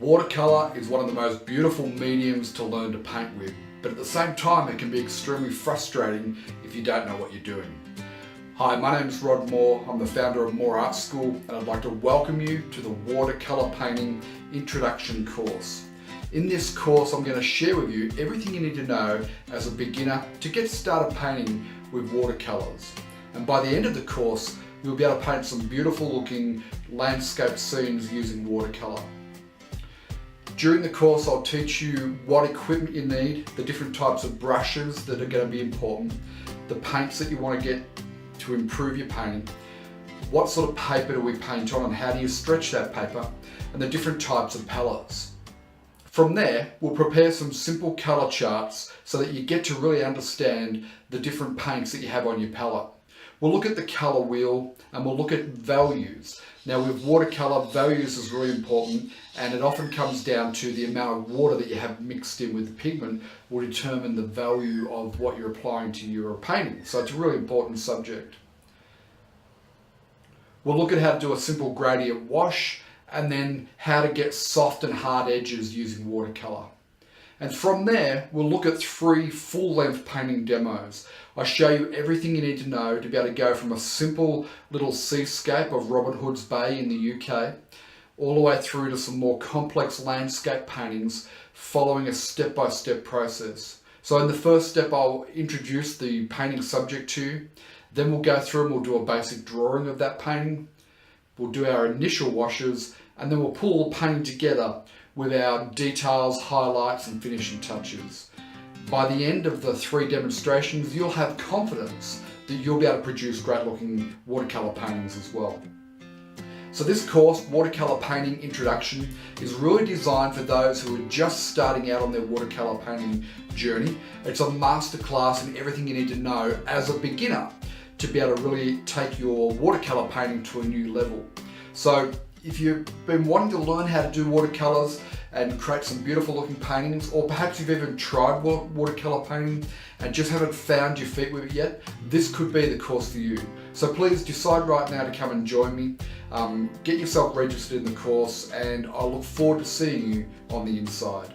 Watercolor is one of the most beautiful mediums to learn to paint with, but at the same time it can be extremely frustrating if you don't know what you're doing. Hi, my name is Rod Moore. I'm the founder of Moore Art School, and I'd like to welcome you to the Watercolor Painting Introduction course. In this course, I'm going to share with you everything you need to know as a beginner to get started painting with watercolors. And by the end of the course, you'll be able to paint some beautiful looking landscape scenes using watercolor. During the course, I'll teach you what equipment you need, the different types of brushes that are going to be important, the paints that you want to get to improve your painting, what sort of paper do we paint on and how do you stretch that paper, and the different types of palettes. From there, we'll prepare some simple color charts so that you get to really understand the different paints that you have on your palette. We'll look at the color wheel and we'll look at values. Now with watercolor, values is really important, and it often comes down to the amount of water that you have mixed in with the pigment will determine the value of what you're applying to your painting. So it's a really important subject. We'll look at how to do a simple gradient wash, and then how to get soft and hard edges using watercolor. And from there, we'll look at 3 full-length painting demos. I show you everything you need to know to be able to go from a simple little seascape of Robin Hood's Bay in the UK, all the way through to some more complex landscape paintings following a step-by-step process. So in the first step, I'll introduce the painting subject to you. Then we'll go through and we'll do a basic drawing of that painting. We'll do our initial washes, and then we'll pull the painting together with our details, highlights and finishing touches. By the end of the 3 demonstrations, you'll have confidence that you'll be able to produce great looking watercolor paintings as well. So this course, Watercolor Painting Introduction, is really designed for those who are just starting out on their watercolor painting journey. It's a masterclass in everything you need to know as a beginner to be able to really take your watercolor painting to a new level. So if you've been wanting to learn how to do watercolors and create some beautiful looking paintings, or perhaps you've even tried watercolor painting and just haven't found your feet with it yet, this could be the course for you. So please decide right now to come and join me. Get yourself registered in the course, and I look forward to seeing you on the inside.